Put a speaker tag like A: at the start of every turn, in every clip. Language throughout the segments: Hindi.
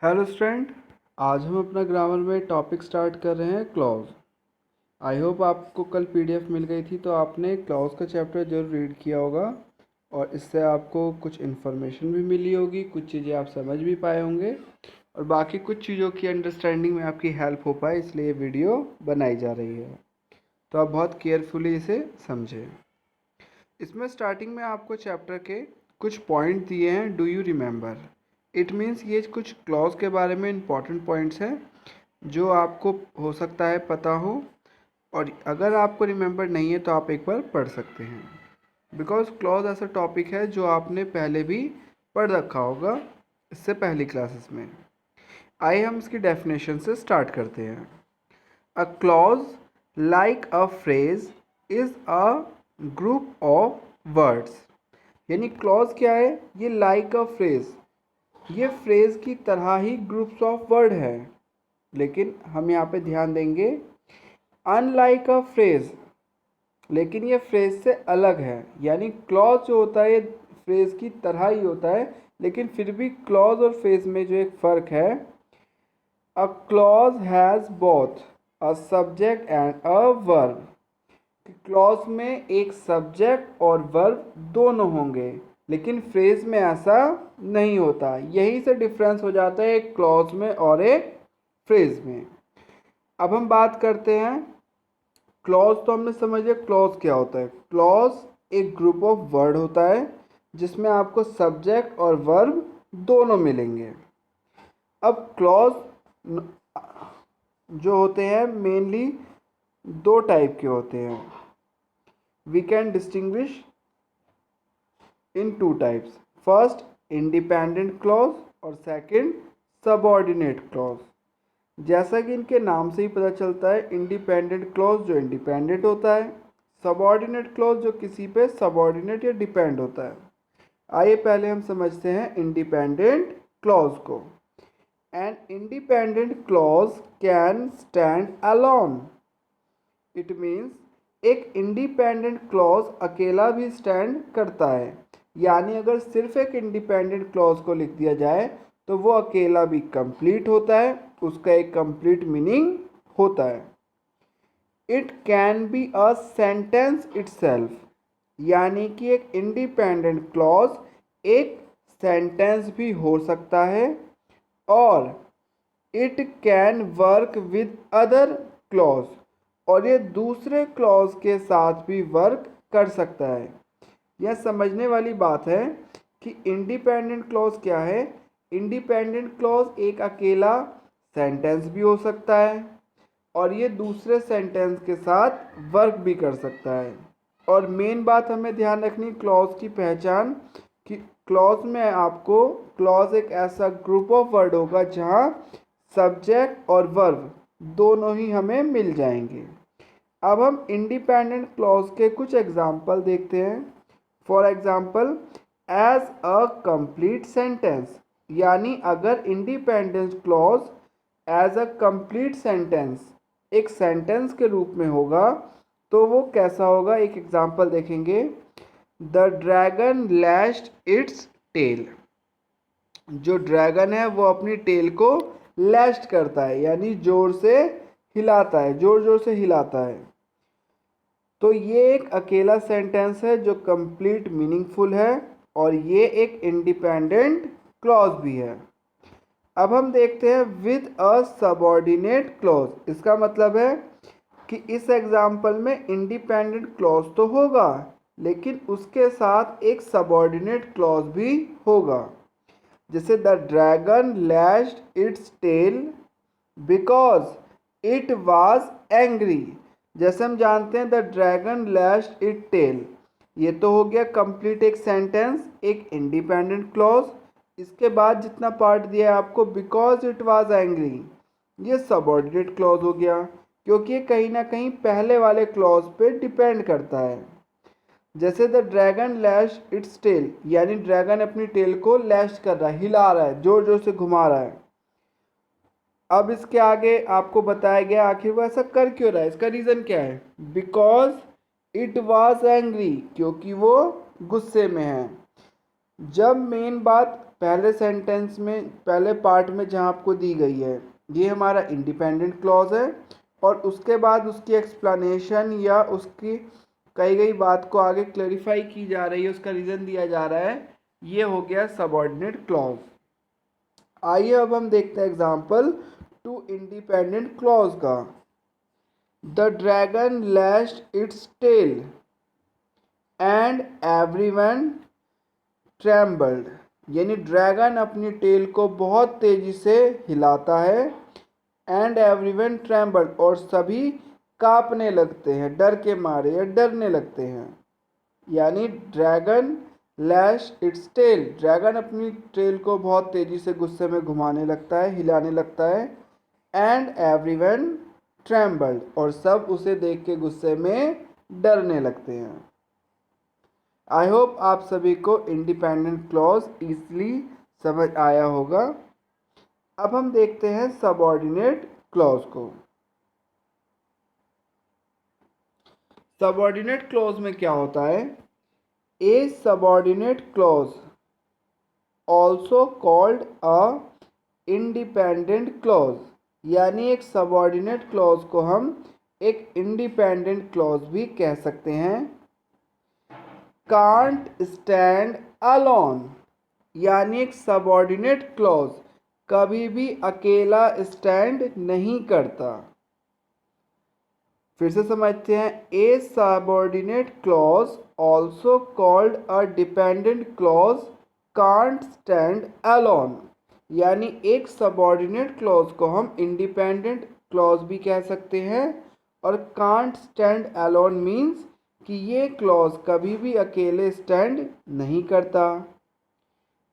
A: Hello student. आज हम अपना ग्रामर में टॉपिक स्टार्ट कर रहे हैं क्लॉज। आई होप आपको कल पीडीएफ मिल गई थी तो आपने क्लॉज का चैप्टर जरूर रीड किया होगा और इससे आपको कुछ इन्फॉर्मेशन भी मिली होगी, कुछ चीज़ें आप समझ भी पाए होंगे और बाकी कुछ चीज़ों की अंडरस्टैंडिंग में आपकी हेल्प हो पाए, इसलिए ये वीडियो बनाई जा रही है। तो आप बहुत केयरफुली इसे समझें। इसमें स्टार्टिंग में आपको चैप्टर के कुछ पॉइंट दिए हैं, do you remember. It means ये कुछ क्लॉज के बारे में इंपॉर्टेंट पॉइंट्स हैं जो आपको हो सकता है पता हो, और अगर आपको रिमेंबर नहीं है तो आप एक बार पढ़ सकते हैं। बिकॉज क्लॉज ऐसा टॉपिक है जो आपने पहले भी पढ़ रखा होगा इससे पहली क्लासेस में। आइए हम इसकी डेफिनेशन से स्टार्ट करते हैं। A clause like a phrase is a group of words. यानी क्लॉज क्या है? ये लाइक अ फ्रेज, ये फ्रेज की तरह ही ग्रुप्स ऑफ वर्ड है, लेकिन हम यहाँ पे ध्यान देंगे अनलाइक अ फ्रेज, लेकिन ये फ्रेज से अलग है। यानी क्लॉज जो होता है ये फ्रेज की तरह ही होता है, लेकिन फिर भी क्लॉज और फ्रेज में जो एक फ़र्क है, a clause has both a subject and a verb. Clause में एक सब्जेक्ट और वर्ब दोनों होंगे, लेकिन फ्रेज में ऐसा नहीं होता। यही से डिफरेंस हो जाता है एक क्लॉज में और एक फ्रेज में। अब हम बात करते हैं क्लॉज। तो हमने समझ लिया क्लॉज क्या होता है। क्लॉज एक ग्रुप ऑफ वर्ड होता है जिसमें आपको सब्जेक्ट और वर्ब दोनों मिलेंगे। अब क्लॉज जो होते हैं मेनली दो टाइप के होते हैं। We can distinguish in two types. First, independent clause और second, subordinate clause. जैसा कि इनके नाम से ही पता चलता है, इंडिपेंडेंट क्लॉज जो इंडिपेंडेंट होता है, सबॉर्डिनेट क्लॉज जो किसी पे सबॉर्डिनेट या डिपेंड होता है। आइए पहले हम समझते हैं इंडिपेंडेंट क्लॉज को। N independent clause can stand alone. It means एक इंडिपेंडेंट क्लॉज अकेला भी स्टैंड करता है। यानी अगर सिर्फ एक इंडिपेंडेंट क्लॉज को लिख दिया जाए तो वो अकेला भी कंप्लीट होता है, उसका एक कंप्लीट मीनिंग होता है। It can be a sentence itself, यानी कि एक इंडिपेंडेंट क्लॉज एक सेंटेंस भी हो सकता है, और it can work with other clause, और ये दूसरे क्लॉज के साथ भी वर्क कर सकता है। यह समझने वाली बात है कि इंडिपेंडेंट क्लॉज क्या है। इंडिपेंडेंट क्लॉज एक अकेला सेंटेंस भी हो सकता है और ये दूसरे सेंटेंस के साथ वर्क भी कर सकता है। और मेन बात हमें ध्यान रखनी क्लॉज की पहचान, कि क्लॉज में आपको क्लॉज एक ऐसा ग्रुप ऑफ वर्ड होगा जहाँ सब्जेक्ट और वर्ब दोनों ही हमें मिल जाएंगे। अब हम इंडिपेंडेंट क्लॉज के कुछ एग्जाम्पल देखते हैं। For example, as a complete sentence, यानी अगर independent clause as a complete sentence एक सेंटेंस के रूप में होगा तो वो कैसा होगा, एक एग्जाम्पल देखेंगे। The dragon lashed its tail. जो ड्रैगन है वो अपनी टेल को लैश्ड करता है, यानी जोर से हिलाता है, जोर जोर से हिलाता है। तो ये एक अकेला सेंटेंस है जो कंप्लीट मीनिंगफुल है और ये एक इंडिपेंडेंट क्लॉज भी है। अब हम देखते हैं विद अ सबऑर्डिनेट क्लॉज। इसका मतलब है कि इस एग्जाम्पल में इंडिपेंडेंट क्लॉज तो होगा, लेकिन उसके साथ एक सबऑर्डिनेट क्लॉज भी होगा। जैसे the dragon lashed its tail because it was angry. जैसे हम जानते हैं the dragon lashed it tail, ये तो हो गया कंप्लीट एक सेंटेंस, एक इंडिपेंडेंट क्लॉज। इसके बाद जितना पार्ट दिया है आपको, बिकॉज इट वाज एंग्री, ये सबऑर्डिनेट क्लॉज हो गया, क्योंकि ये कहीं ना कहीं पहले वाले क्लॉज पे डिपेंड करता है। जैसे the dragon lash its tail, यानी ड्रैगन अपनी टेल को लैश कर रहा है, हिला रहा है, जोर जोर से घुमा रहा है। अब इसके आगे आपको बताया गया आखिर वो ऐसा कर क्यों रहा है, इसका रीज़न क्या है। बिकॉज इट वॉज एंग्री, क्योंकि वो गुस्से में है। जब मेन बात पहले सेंटेंस में, पहले पार्ट में जहाँ आपको दी गई है, ये हमारा इंडिपेंडेंट क्लॉज है, और उसके बाद उसकी एक्सप्लेनेशन या उसकी कही गई बात को आगे क्लैरिफाई की जा रही है, उसका रीज़न दिया जा रहा है, ये हो गया सबऑर्डिनेट क्लॉज। आइए अब हम देखते हैं एग्जाम्पल टू इंडिपेंडेंट क्लॉज का। The dragon lashed its tail and everyone trembled, यानी ड्रैगन अपनी टेल को बहुत तेजी से हिलाता है, एंड एवरीवन ट्रेम्बल्ड, और सभी कांपने लगते हैं, डर के मारे या डरने लगते हैं। यानी dragon lash its tail, dragon अपनी टेल को बहुत तेजी से गुस्से में घुमाने लगता है, हिलाने लगता है, एंड एवरीवन ट्रेम्बल्ड, और सब उसे देख के गुस्से में डरने लगते हैं। आई होप आप सभी को इंडिपेंडेंट क्लॉज इजली समझ आया होगा। अब हम देखते हैं सबऑर्डिनेट क्लॉज को। सबऑर्डिनेट क्लॉज में क्या होता है? A subordinate clause also called a independent clause, यानी एक सबऑर्डिनेट क्लॉज को हम एक इंडिपेंडेंट क्लॉज भी कह सकते हैं। कांट स्टैंड अलोन, यानी एक सबऑर्डिनेट क्लॉज कभी भी अकेला स्टैंड नहीं करता। फिर से समझते हैं, a subordinate clause also called a dependent clause can't stand alone, यानी एक सबऑर्डिनेट क्लॉज को हम इंडिपेंडेंट क्लॉज भी कह सकते हैं, और कांट स्टैंड अलोन मीन्स कि ये क्लॉज कभी भी अकेले स्टैंड नहीं करता।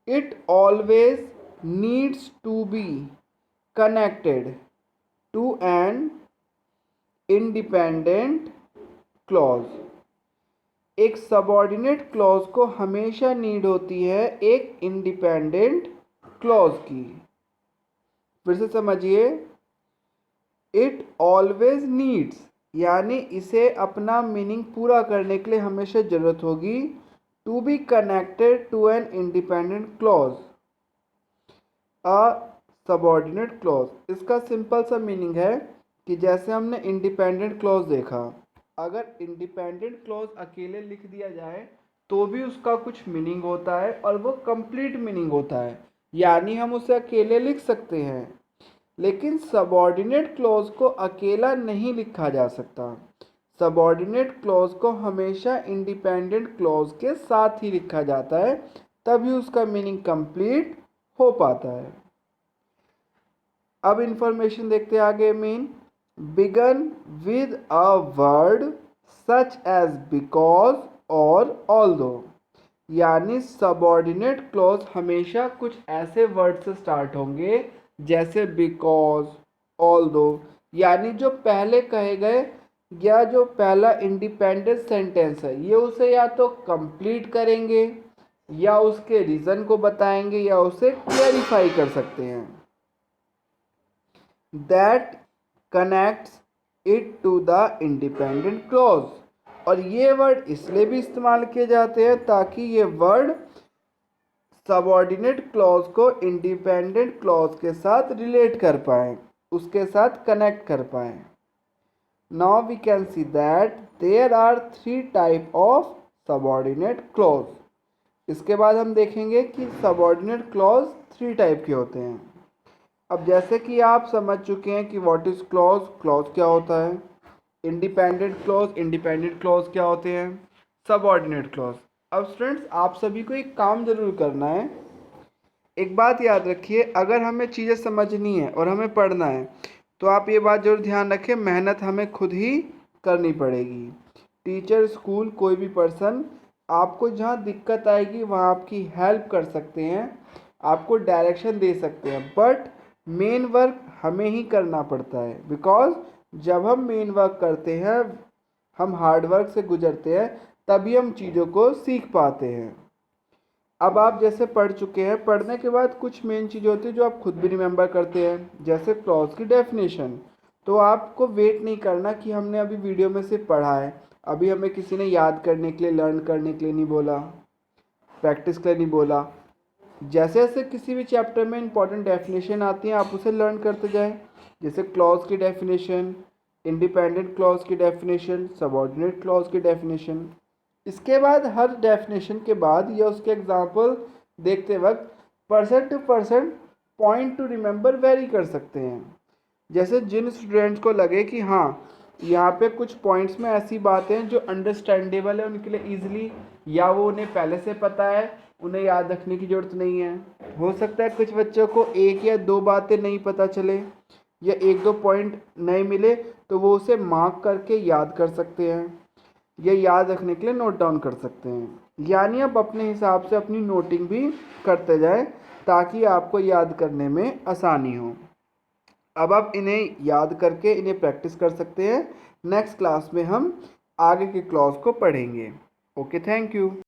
A: It always needs to be connected to an independent clause, एक सबऑर्डिनेट क्लॉज को हमेशा नीड होती है एक इंडिपेंडेंट क्लॉज की। फिर से समझिए, इट ऑलवेज नीड्स, यानी इसे अपना मीनिंग पूरा करने के लिए हमेशा ज़रूरत होगी to be connected to an independent clause, a subordinate clause. इसका सिंपल सा मीनिंग है कि जैसे हमने इंडिपेंडेंट क्लॉज देखा, अगर इंडिपेंडेंट क्लॉज अकेले लिख दिया जाए तो भी उसका कुछ मीनिंग होता है, और वो कंप्लीट मीनिंग होता है, यानी हम उसे अकेले लिख सकते हैं। लेकिन सबऑर्डिनेट क्लॉज को अकेला नहीं लिखा जा सकता, सबऑर्डिनेट क्लॉज को हमेशा इंडिपेंडेंट क्लॉज के साथ ही लिखा जाता है, तभी उसका मीनिंग कंप्लीट हो पाता है। अब इंफॉर्मेशन देखते हैं आगे। Mean begin with a word such as because और ऑल्दो, यानी सबऑर्डिनेट क्लॉज हमेशा कुछ ऐसे वर्ड से स्टार्ट होंगे जैसे बिकॉज, ऑल्दो, यानी जो पहले कहे गए या जो पहला इंडिपेंडेंट सेंटेंस है, ये उसे या तो कंप्लीट करेंगे, या उसके रीज़न को बताएंगे, या उसे क्लैरिफाई कर सकते हैं। That connects it to the independent clause, और ये वर्ड इसलिए भी इस्तेमाल किए जाते हैं ताकि ये वर्ड सबऑर्डिनेट क्लॉज को इंडिपेंडेंट क्लॉज के साथ रिलेट कर पाएँ, उसके साथ कनेक्ट कर पाएँ। Now we can see that there are 3 type of subordinate clause. इसके बाद हम देखेंगे कि सबऑर्डिनेट क्लॉज 3 टाइप के होते हैं। अब जैसे कि आप समझ चुके हैं कि व्हाट इज़ क्लॉज, क्लॉज क्या होता है, इंडिपेंडेंट क्लॉज क्या होते हैं, सबऑर्डिनेट क्लॉज। अब स्टूडेंट्स, आप सभी को एक काम ज़रूर करना है। एक बात याद रखिए, अगर हमें चीज़ें समझनी है और हमें पढ़ना है तो आप ये बात जरूर ध्यान रखें, मेहनत हमें खुद ही करनी पड़ेगी। टीचर, स्कूल, कोई भी पर्सन आपको जहाँ दिक्कत आएगी वहाँ आपकी हेल्प कर सकते हैं, आपको डायरेक्शन दे सकते हैं, बट मेन वर्क हमें ही करना पड़ता है। बिकॉज जब हम मेन वर्क करते हैं, हम हार्ड वर्क से गुजरते हैं, तभी हम चीज़ों को सीख पाते हैं। अब आप जैसे पढ़ चुके हैं, पढ़ने के बाद कुछ मेन चीज़ होती है जो आप खुद भी रिमेंबर करते हैं, जैसे क्लॉज की डेफिनेशन। तो आपको वेट नहीं करना कि हमने अभी वीडियो में सिर्फ पढ़ा है, अभी हमें किसी ने याद करने के लिए, लर्न करने के लिए नहीं बोला, प्रैक्टिस के लिए नहीं बोला। जैसे जैसे किसी भी चैप्टर में इंपॉर्टेंट डेफिनेशन आती हैं आप उसे लर्न करते जाएं, जैसे क्लॉज की डेफिनेशन, इंडिपेंडेंट क्लॉज की डेफिनेशन, सबऑर्डिनेट क्लॉज की डेफिनेशन। इसके बाद हर डेफिनेशन के बाद या उसके एग्जाम्पल देखते वक्त person to person point to remember very कर सकते हैं। जैसे जिन स्टूडेंट्स को लगे कि हाँ यहाँ पे कुछ पॉइंट्स में ऐसी बातें हैं जो अंडरस्टैंडेबल है उनके लिए ईजिली, या वो उन्हें पहले से पता है, उन्हें याद रखने की ज़रूरत नहीं है। हो सकता है कुछ बच्चों को एक या दो बातें नहीं पता चले या एक दो पॉइंट नहीं मिले, तो वो उसे मार्क करके याद कर सकते हैं या याद रखने के लिए नोट डाउन कर सकते हैं। यानी आप अपने हिसाब से अपनी नोटिंग भी करते जाएं ताकि आपको याद करने में आसानी हो। अब आप इन्हें याद करके इन्हें प्रैक्टिस कर सकते हैं। नेक्स्ट क्लास में हम आगे के क्लॉज को पढ़ेंगे। Okay, thank you.